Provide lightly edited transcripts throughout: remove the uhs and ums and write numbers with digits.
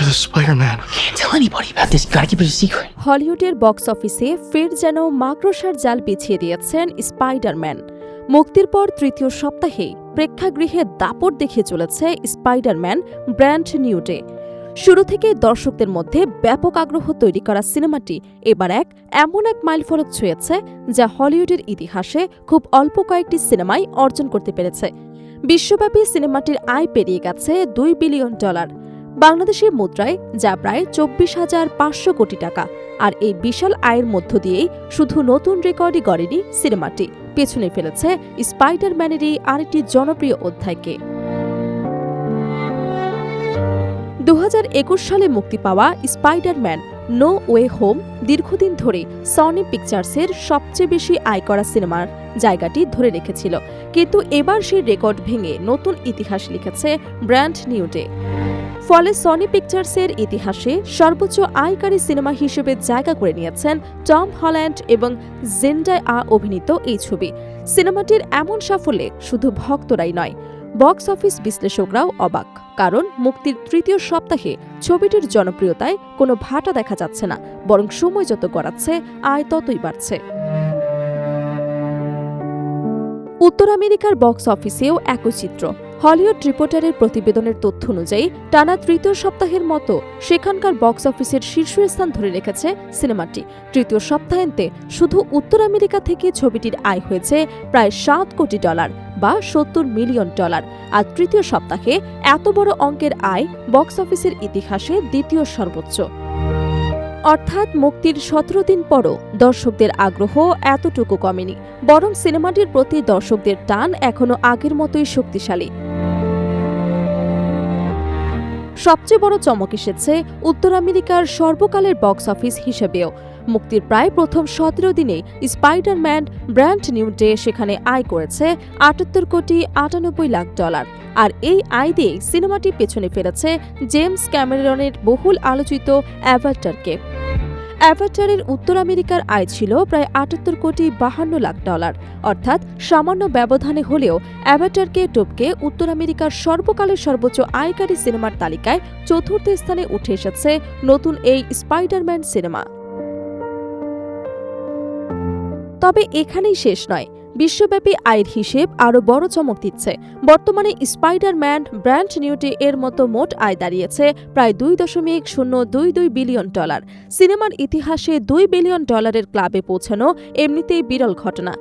You're the Spider-Man. Can't tell anybody about this. You gotta keep it a secret. হলিউডের box অফিসে ফের যেন মাকড়সার জাল বিছিয়ে দিয়েছেন স্পাইডারম্যান। মুক্তির পর তৃতীয় সপ্তাহে প্রেক্ষাগৃহে দাপট দেখিয়ে চলেছে স্পাইডারম্যান ব্র্যান্ড নিউ ডে। শুরু থেকে দর্শকদের মধ্যে ব্যাপক আগ্রহ তৈরি করা সিনেমাটি এবার এমন এক মাইলফলক ছুঁয়েছে যা হলিউডের ইতিহাসে খুব অল্প কয়েকটি সিনেমাই অর্জন করতে পেরেছে। বিশ্বব্যাপী সিনেমাটির আয় পেরিয়ে গেছে $2 বিলিয়ন, বাংলাদেশের মুদ্রায় যা প্রায় 24,500 কোটি টাকা। আর এই বিশাল আয়ের মধ্য দিয়েই শুধু নতুন রেকর্ডই গড়েনি সিনেমাটি, পেছনে ফেলেছে স্পাইডারম্যানেরই আরেকটি জনপ্রিয় অধ্যায়কে। 2021 সালে মুক্তি পাওয়া স্পাইডারম্যান নো ওয়ে হোম দীর্ঘদিন ধরে সনি পিকচার্সের সবচেয়ে বেশি আয় করা সিনেমার জায়গাটি ধরে রেখেছিল, কিন্তু এবার সেই রেকর্ড ভেঙে নতুন ইতিহাস লিখেছে ব্র্যান্ড নিউ ডে। ফলে সনি পিকচার্সের ইতিহাসে সর্বোচ্চ আয়কারী সিনেমা হিসেবে জায়গা করে নিয়েছেন টম হল্যান্ড এবং জেন্ডায়া অভিনীত এই ছবি। সিনেমাটির এমন সাফল্যে শুধু ভক্তরাই নয়, বক্স অফিস বিশ্লেষকরাও অবাক, কারণ মুক্তির তৃতীয় সপ্তাহে ছবিটির জনপ্রিয়তায় কোনো ভাটা দেখা যাচ্ছে না, বরং সময় যত গড়াচ্ছে আয় ততই বাড়ছে। উত্তর আমেরিকার বক্স অফিসেও একই চিত্র। হলিউড রিপোর্টারের প্রতিবেদনের তথ্য অনুযায়ী টানা তৃতীয় সপ্তাহের মতো সেখানকার বক্স অফিসের শীর্ষস্থান ধরে রেখেছে সিনেমাটি। তৃতীয় সপ্তাহান্তে শুধু উত্তর আমেরিকা থেকে ছবিটির আয় হয়েছে প্রায় $7 কোটি বা $70 মিলিয়ন। আর তৃতীয় সপ্তাহে এত বড় অঙ্কের আয় বক্স অফিসের ইতিহাসে দ্বিতীয় সর্বোচ্চ। অর্থাৎ মুক্তির 17 দিন পরও দর্শকদের আগ্রহ এতটুকু কমেনি, বরং সিনেমাটির প্রতি দর্শকদের টান এখনো আগের মতোই শক্তিশালী। সবচেয়ে বড় চমক এসেছে উত্তর আমেরিকার সর্বকালের বক্স অফিস হিসেবেও। মুক্তির প্রায় প্রথম 17 দিনে স্পাইডারম্যান ব্র্যান্ড নিউ ডে সেখানে আয় করেছে $78 কোটি 98 লাখ। আর এই আয় দিয়ে সিনেমাটি পেছনে ফেলেছে জেমস ক্যামেরনের বহুল আলোচিত অ্যাভাটারকে। অ্যাভাটারের উত্তর আমেরিকার আয় ছিল প্রায় $78 কোটি 52 লাখ। অর্থাৎ সামান্য ব্যবধানে হলেও অ্যাভাটারকে টপকে উত্তর আমেরিকার সর্বকালের সর্বোচ্চ আয়কারী সিনেমার তালিকায় চতুর্থ স্থানে উঠে এসেছে নতুন এই স্পাইডারম্যান সিনেমা। তবে এখানেই শেষ নয়, বিশ্বব্যাপী আয়ের হিসেব আরও বড় চমক দিচ্ছে। বর্তমানে স্পাইডারম্যান ব্র্যান্ড নিউ ডে এর মতো মোট আয় দাঁড়িয়েছে প্রায় $2.022 বিলিয়ন। সিনেমার ইতিহাসে $2 বিলিয়ন ক্লাবে পৌঁছানো এমনিতেই বিরল ঘটনা।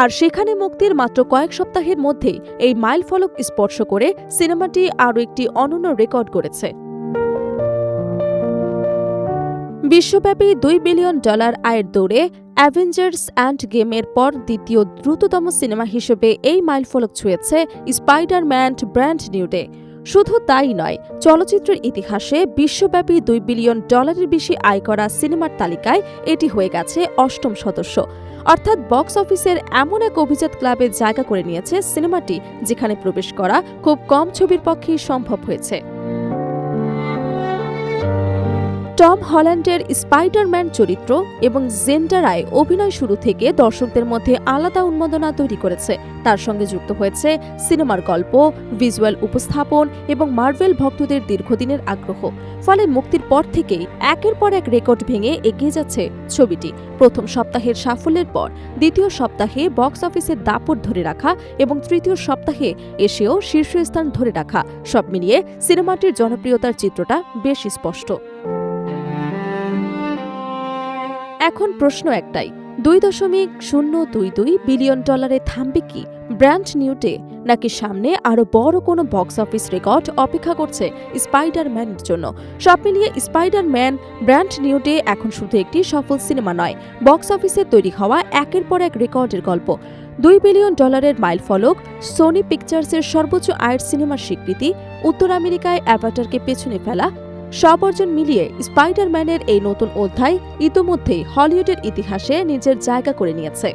আর সেখানে মুক্তির মাত্র কয়েক সপ্তাহের মধ্যেই এই মাইলফলক স্পর্শ করে সিনেমাটি আরও একটি অনন্য রেকর্ড করেছে। বিশ্বব্যাপী $2 বিলিয়ন আয়ের দৌড়ে অ্যাভেঞ্জার্স এন্ড গেমের পর দ্বিতীয় দ্রুততম সিনেমা হিসেবে এই মাইলফলক ছুঁয়েছে স্পাইডারম্যান ব্র্যান্ড নিউ ডে। শুধু তাই নয়, চলচ্চিত্রের ইতিহাসে বিশ্বব্যাপী $2 বিলিয়ন বেশি আয় করা সিনেমার তালিকায় এটি হয়ে গেছে 8ম সদস্য। অর্থাৎ বক্স অফিসের এমন এক অভিজাত ক্লাবে জায়গা করে নিয়েছে সিনেমাটি, যেখানে প্রবেশ করা খুব কম ছবির পক্ষেই সম্ভব হয়েছে। টম হল্যান্ডের স্পাইডারম্যান চরিত্র এবং জেন্ডারায় অভিনয় শুরু থেকে দর্শকদের মধ্যে আলাদা উন্মাদনা তৈরি করেছে। তার সঙ্গে যুক্ত হয়েছে সিনেমার গল্প, ভিজুয়াল উপস্থাপন এবং মার্ভেল ভক্তদের দীর্ঘদিনের আগ্রহ। ফলে মুক্তির পর থেকেই একের পর এক রেকর্ড ভেঙে এগিয়ে যাচ্ছে ছবিটি। প্রথম সপ্তাহের সাফল্যের পর দ্বিতীয় সপ্তাহে বক্স অফিসের দাপট ধরে রাখা এবং তৃতীয় সপ্তাহে এসেও শীর্ষস্থান ধরে রাখা, সব মিলিয়ে সিনেমাটির জনপ্রিয়তার চিত্রটা বেশ স্পষ্ট। এখন প্রশ্ন একটাই, $2.022 বিলিয়ন থামবে কি ব্র্যান্ড নিউ ডে, নাকি সামনে আরও বড় কোনো বক্স অফিস রেকর্ড অপেক্ষা করছে স্পাইডারম্যানের জন্য? সব মিলিয়ে স্পাইডারম্যান ব্র্যান্ড নিউ ডে এখন শুধু একটি সফল সিনেমা নয়, বক্স অফিসে তৈরি হওয়া একের পর এক রেকর্ডের গল্প। $2 বিলিয়ন মাইলফলক, সোনি পিকচার্সের সর্বোচ্চ আয়ের সিনেমার স্বীকৃতি, উত্তর আমেরিকায় অ্যাভাটারকে পেছনে ফেলা, সব অর্জন মিলিয়ে স্পাইডারম্যানের এই নতুন অধ্যায় ইতোমধ্যেই হলিউডের ইতিহাসে নিজের জায়গা করে নিয়েছে।